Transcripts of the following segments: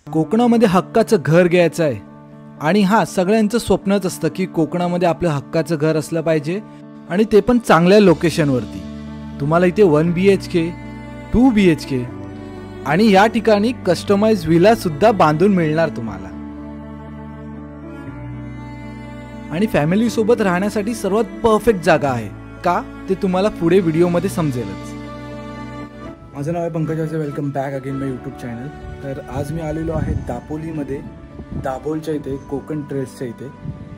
कोकणामध्ये हक्काचं घर घ्यायचं आहे आणि हा सगळ्यांचं स्वप्नच असतं की कोकणामध्ये आपलं हक्काचं घर असलं पाहिजे आणि ते पण चांगल्या लोकेशनवरती। तुम्हाला इथे 1 BHK 2 BHK आणि या ठिकाणी कस्टमाइज विला सुद्धा बांधून मिळणार तुम्हाला आणि फॅमिली सोबत राहण्यासाठी सर्वात परफेक्ट जागा आहे का ते तुम्हाला पुढे व्हिडिओमध्ये समजेलच। माझं नाव आहे पंकज वासे, वेलकम बॅक अगेन माय यूट्यूब चॅनल। तर आज मी आलेलो आहे दापोलीमध्ये, दाभोलच्या इथे, कोकण ट्रेल्सच्या इथे।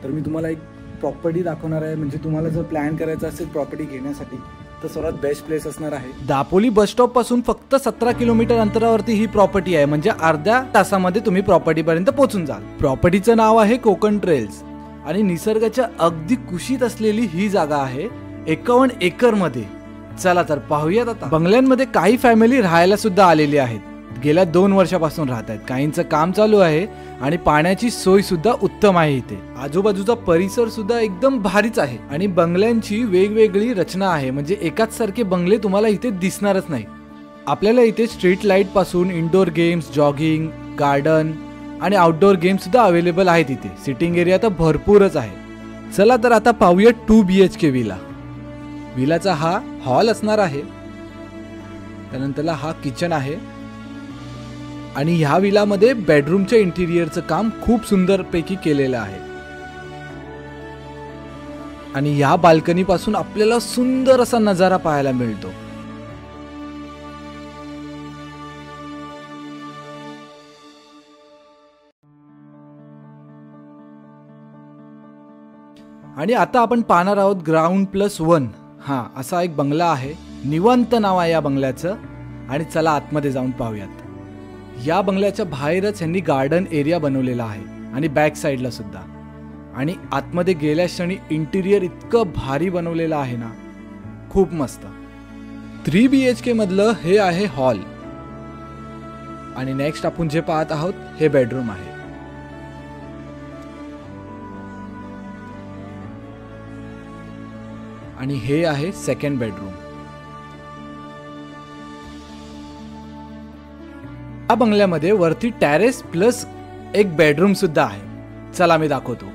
तर मी तुम्हाला एक प्रॉपर्टी दाखवणार आहे, म्हणजे तुम्हाला जर प्लॅन करायचा असेल प्रॉपर्टी घेण्यासाठी तर सर्वात बेस्ट प्लेस असणार आहे। दापोली बस स्टॉप पासून फक्त 17 किलोमीटर अंतरावरती ही प्रॉपर्टी आहे, म्हणजे अर्ध्या तासामध्ये तुम्ही प्रॉपर्टीपर्यंत पोहोचून जाल। प्रॉपर्टीचं नाव आहे कोकण ट्रेल्स आणि निसर्गाच्या अगदी कुशीत असलेली ही जागा आहे 51 एकरमध्ये। चला तर पाहूयात आता। बंगल्यांमध्ये काही फॅमिली राहायला सुद्धा आलेली आहेत, गेल्या 2 वर्षापासून राहत आहेत। काहींचं काम चालू आहे आणि पाण्याची सोय सुद्धा उत्तम आहे इथे। आजूबाजूचा परिसर सुद्धा एकदम भारीच आहे आणि बंगल्यांची वेगवेगळी रचना आहे, म्हणजे एकाच सारखे बंगले तुम्हाला इथे दिसणारच नाही। आपल्याला इथे स्ट्रीट लाईट पासून इंडोर गेम्स, जॉगिंग, गार्डन आणि आउटडोर गेम्स सुद्धा अवेलेबल आहेत इथे। सिटिंग एरिया तर भरपूरच आहे। चला तर आता पाहूया 2 BHK विला। विलाचा हा हॉल असणार आहे, त्यानंतरला हा किचन आहे आणि ह्या विलामध्ये बेडरूमच्या इंटिरियरचं काम खूप सुंदर पैकी केलेलं आहे आणि ह्या बाल्कनी पासून आपल्याला सुंदर असा नजारा पाहायला मिळतो। आणि आता आपण पाहणार आहोत ग्राउंड+1 हा असा एक बंगला आहे। निवांत नाव आहे या बंगल्याचं आणि चला आतमध्ये जाऊन पाहूयात। या बंगल्याच्या बाहेरच यांनी गार्डन एरिया बनवलेला आहे आणि बॅक साईडला सुद्धा, आणि आतमध्ये गेल्या क्षणी इंटिरियर इतकं भारी बनवलेलं आहे ना, खूप मस्त। 3 BHK मधलं हे आहे हॉल आणि नेक्स्ट आपण जे पाहत आहोत हे बेडरूम आहे आणि हे आहे सेकंड बेडरूम। या बंगल्यामध्ये वरती टेरेस प्लस एक बेडरूम सुद्धा आहे। चला मी दाखवतो।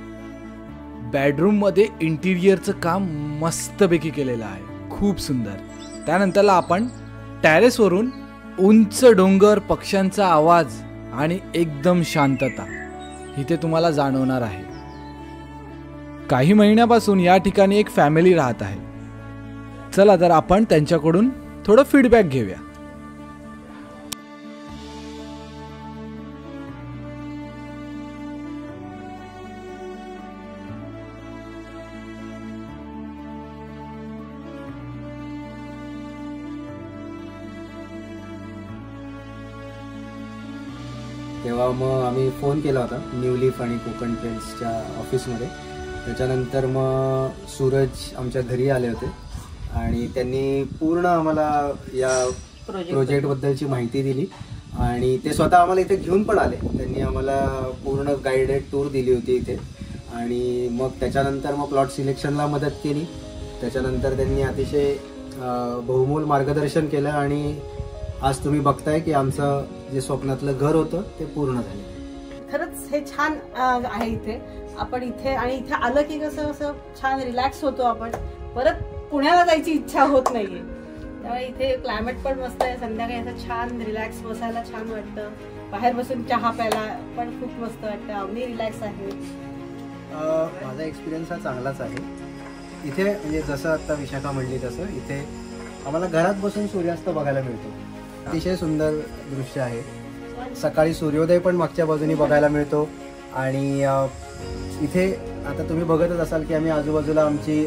बेडरूम मध्ये इंटिरियरचं काम मस्तपैकी केलेलं आहे, खूप सुंदर। त्यानंतरला आपण टेरेस वरून उंच डोंगर, पक्ष्यांचा आवाज आणि एकदम शांतता इथे तुम्हाला जाणवणार आहे। काही महिन्यापासून या ठिकाणी एक फॅमिली राहत आहे। चला तर आपण त्यांच्याकडून थोडं फीडबॅक घेऊया। तेव्हा मग आम्ही फोन केला होता न्यू लीफ आणि कोकण ट्रेल्सच्या ऑफिसमध्ये। त्याच्यानंतर मग सूरज आमच्या घरी आले होते आणि त्यांनी पूर्ण आम्हाला या प्रोजेक्टबद्दलची माहिती दिली आणि ते स्वतः आम्हाला इथे घेऊन पण आले। त्यांनी आम्हाला पूर्ण गाइडेड टूर दिली होती इथे आणि मग त्याच्यानंतर मग प्लॉट सिलेक्शनला मदत केली। त्याच्यानंतर त्यांनी अतिशय बहुमोल मार्गदर्शन केलं आणि आज तुम्ही बघताय की आमचं जे स्वप्नातलं घर होतं ते पूर्ण झालं। खरंच हे छान आहे इथे। आपण इथे आणि इथे आलं की कसं असं छान रिलॅक्स होतो, आपण परत पुण्याला जायची इच्छा होत नाहीये। त्यामुळे इथे क्लायमेट पण मस्त आहे, संध्याकाळी असं छान रिलॅक्स बसायला छान वाटतं, बाहेर बसून चहा प्यायला पण खूप मस्त वाटतं, अगदी रिलॅक्स आहे। माझा एक्सपिरियन्स हा चांगलाच आहे इथे, म्हणजे जसं आता विशाखा म्हणली तसं इथे आम्हाला घरात बसून सूर्यास्त बघायला मिळतो। अतिशय सुंदर दृश्य आहे। सकाळी सूर्योदय पण मागच्या बाजूनी बघायला मिळतो आणि इथे आता तुम्ही बघतच असाल की आम्ही आजूबाजूला आमची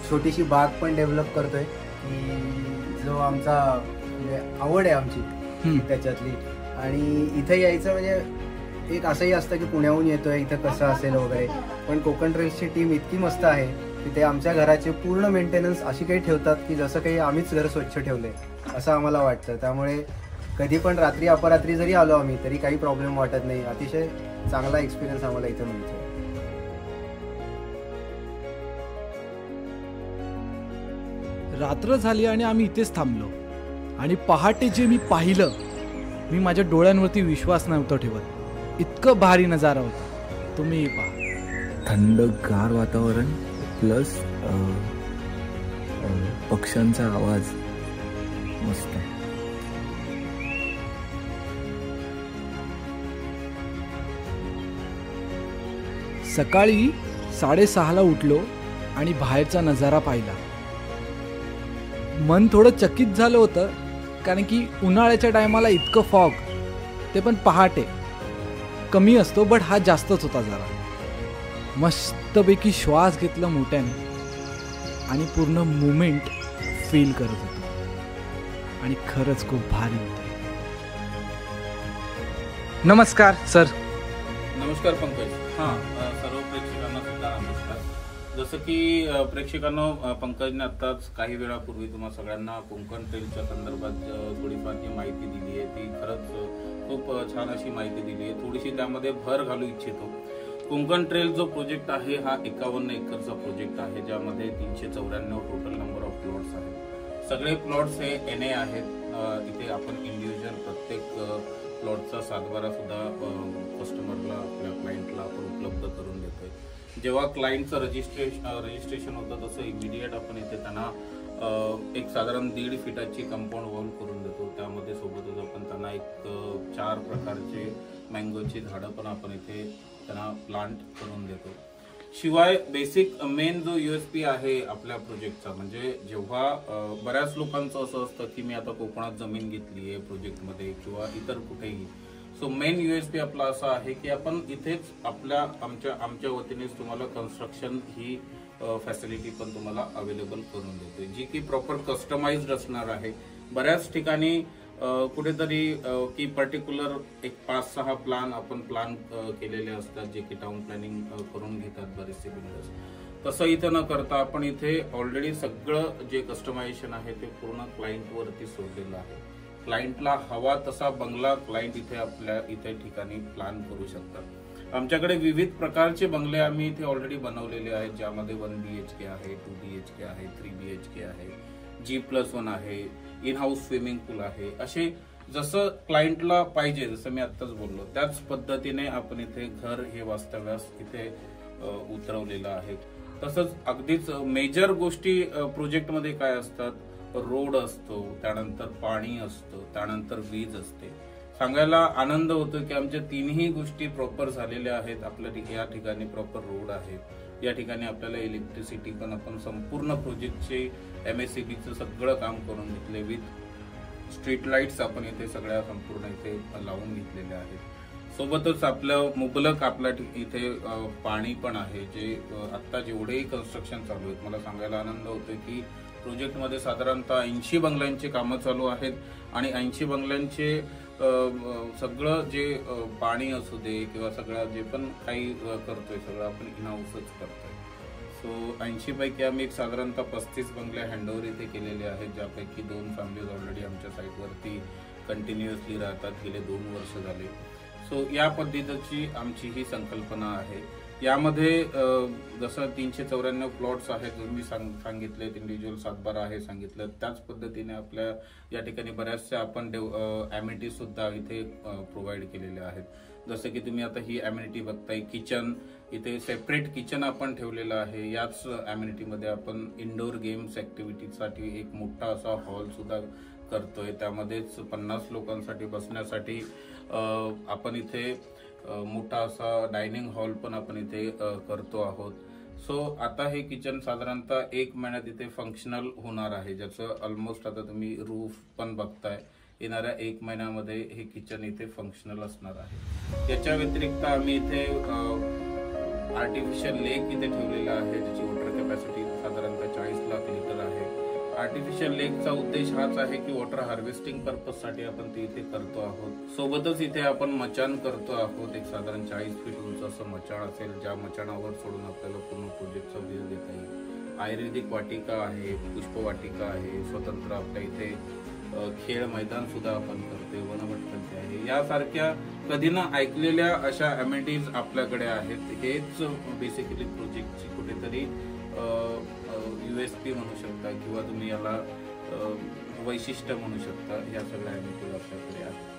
छोटीशी बाग पण डेव्हलप करतोय, की जो आमचा म्हणजे आवड आहे आमची त्याच्यातली। आणि इथे यायचं म्हणजे एक असंही असतं की पुण्याहून येतोय इथं कसं असेल वगैरे, पण कोकण ट्रेल्सची टीम इतकी मस्त आहे की ते आमच्या घराचे पूर्ण मेंटेनन्स अशी काही ठेवतात की जसं काही आम्हीच घर स्वच्छ ठेवलंय असं आम्हाला वाटतं। त्यामुळे कधी पण रात्री अपरात्री जरी आलो आम्ही तरी काही प्रॉब्लेम वाटत नाही। अतिशय चांगला एक्सपिरियन्स आम्हाला इथे मिळतो। रात्र झाली आणि आम्ही इथेच थांबलो आणि पहाटे जे मी पाहिलं मी माझ्या डोळ्यांवरती विश्वास नव्हता ठेवत. इतकं भारी नजारा होता. तुम्ही पहा. थंडगार वातावरण प्लस पक्ष्यांचा आवाज मस्त. सकाळी 6:30ला उठलो आणि बाहेरचा नजारा पाहिला. मन थोडं चकित झालं होतं, कारण की उन्हाळ्याच्या टायमाला इतकं फॉग, ते पण पहाटे कमी असतो, बट हा जास्तच होता जरा. मस्तपैकी श्वास घेतला मोठ्याने आणि पूर्ण मुमेंट फील करत होतो आणि खरंच खूप भारी होतं. नमस्कार सर. नमस्कार पंकज. हां, सर्व प्रेक्षकांना सुद्धा नमस्कार. जसं की प्रेक्षकांना पंकजने आत्ताच काही वेळापूर्वी तुम्हा सगळ्यांना कोकण ट्रेलच्या संदर्भात थोडीफार जी माहिती दिली आहे ती खरंच खूप छान अशी माहिती दिली आहे. थोडीशी त्यामध्ये भर घालू इच्छितो. कोकण ट्रेल जो प्रोजेक्ट आहे हा 51 एकरचा प्रोजेक्ट आहे, ज्यामध्ये 394 टोटल नंबर ऑफ प्लॉट्स आहेत. सगळे प्लॉट्स हे NA आहेत. इथे आपण इंडिव्हिज्युअल प्रत्येक प्लॉटचा सातबारा सुद्धा कस्टमरला, आपल्या क्लायंटला आपण उपलब्ध करून देतोय. जेव्हा क्लायंटचं रजिस्ट्रेशन होतं तसं इमिडिएट आपण इथे त्यांना एक साधारण 1.5 फीटाची कंपाऊंड वॉल करून देतो. त्यामध्ये सोबतच आपण त्यांना एक 4 प्रकारचे मँगोची झाडं पण आपण इथे त्यांना प्लांट करून देतो. शिवाय बेसिक मेन जो USP आहे आपल्या प्रोजेक्टचा, म्हणजे जेव्हा बऱ्याच लोकांचं असं असतं की मी आता कोकणात जमीन घेतली आहे प्रोजेक्टमध्ये किंवा इतर कुठेही, सो मेन USP आपला असा आहे की आपण इथेच आमच्या वतीनेच तुम्हाला कन्स्ट्रक्शन ही फॅसिलिटी पण तुम्हाला अवेलेबल करून देतोय, जी की प्रॉपर कस्टमाइज्ड असणार आहे. बऱ्याच ठिकाणी कुठेतरी की पर्टिक्युलर एक 5-6 प्लान केलेले असतात, जे की टाउन प्लॅनिंग करून घेतात बरेचसे बिल्डर्स. तसं इथं न करता आपण इथे ऑलरेडी सगळं जे कस्टमायझेशन आहे ते पूर्ण क्लायंटवरती सोडलेलं आहे. क्लायंटला हवा तसा बंगला क्लायंट इथे ठिकाणी प्लॅन करू शकतात. आमच्याकडे विविध प्रकारचे बंगले आम्ही इथे ऑलरेडी बनवलेले आहेत, ज्यामध्ये 1 BHK आहे, 2 BHK आहे, 3 BHK आहे, G+1 आहे, इन हाऊस स्विमिंग पूल आहे. असे जसं क्लायंटला पाहिजे, जसं मी आत्ताच बोललो त्याच पद्धतीने आपण इथे घर हे वास्तव्यास इथे उतरवलेलं आहे. तसंच अगदीच मेजर गोष्टी प्रोजेक्टमध्ये काय असतात, रोड असतो, त्यानंतर पाणी असतं, त्यानंतर वीज असते. सांगायला आनंद होतो की आमच्या 3ही गोष्टी प्रॉपर झालेल्या आहेत. आपल्या या ठिकाणी प्रॉपर रोड आहे, या ठिकाणी आपल्याला इलेक्ट्रिसिटी पण आपण संपूर्ण प्रोजेक्टचे MSEBचं सगळं काम करून घेतले. विथ स्ट्रीट लाईट्स आपण इथे सगळ्या संपूर्ण इथे लावून घेतलेल्या आहेत. सोबतच आपलं मुबलक आपल्या इथे पाणी पण आहे, जे आता जेवढेही कन्स्ट्रक्शन चालू आहेत, मला सांगायला आनंद होतोय की प्रोजेक्टमध्ये साधारणतः 80 बंगल्यांची कामं चालू आहेत आणि 80 बंगल्यांचे सगळं जे पाणी असू दे किंवा सगळं जे पण काही करतोय सगळं आपण इन हाऊसच करतोय. सो 80 पैकी आम्ही एक साधारणतः 35 बंगले हँडओव्हर इथे केलेले आहेत, ज्यापैकी 2 फॅमिलीज ऑलरेडी आमच्या साईटवरती कंटिन्युअसली राहतात, गेले 2 वर्ष झाले. सो या पद्धतीची आमची ही संकल्पना आहे. यामध्ये जसं 394 प्लॉट्स आहेत, जो मी सांगितले, इंडिव्हिज्युअल सातबारा आहे सांगितलं, त्याच पद्धतीने आपल्या या ठिकाणी बऱ्याचशा आपण ॲम्युनिटी सुद्धा इथे प्रोव्हाइड केलेल्या आहेत. जसं की तुम्ही आता ही ॲम्युनिटी बघताय, किचन, इथे सेपरेट किचन आपण ठेवलेलं आहे. याच ॲम्युनिटीमध्ये आपण इंडोर गेम्स ॲक्टिव्हिटीसाठी एक मोठा असा हॉल सुद्धा करतोय. त्यामध्येच 50 लोकांसाठी बसण्यासाठी आपण इथे मोठा असा डायनिंग हॉल पण आपण इथे करतो आहोत. सो आता हे किचन साधारणतः 1 महिन्यात इथे फंक्शनल होणार आहे, ज्याचं ऑलमोस्ट आता तुम्ही रूफ पण बघताय. येणाऱ्या 1 महिन्यामध्ये हे किचन इथे फंक्शनल असणार आहे. याच्या व्यतिरिक्त आम्ही इथे आर्टिफिशियल लेक इथे ठेवलेला आहे, ज्याची वॉटर कॅपॅसिटी साधारणतः 40 लाख लिटर आहे. आर्टिफिशियल लेकचा उद्देश हाच आहे की वॉटर हार्वेस्टिंग पर्पजसाठी आपण ते इथे करतो आहोत. सोबतच इथे आपण मचाण करतो आहोत. एक साधारण 40 फीट उंच असं मचाण असेल, ज्या मचाणावर सोडून आपल्याला पूर्ण प्रोजेक्टचा व्ह्यू देता येईल. आयुर्वेदिक वाटिका आहे, पुष्पवाटिका आहे, स्वतंत्र आपल्या इथे खेळ मैदान सुद्धा आपण करतोय, वनभटकंती आहे. यासारख्या कधी ना ऐकलेल्या अशा अमेनिटीज आपल्याकडे आहेत. हेच बेसिकली प्रोजेक्टची कुठेतरी USP म्हणू शकता किंवा तुम्ही याला वैशिष्ट्य म्हणू शकता. या सगळ्या अमेनिटीज आपल्याकडे आहेत.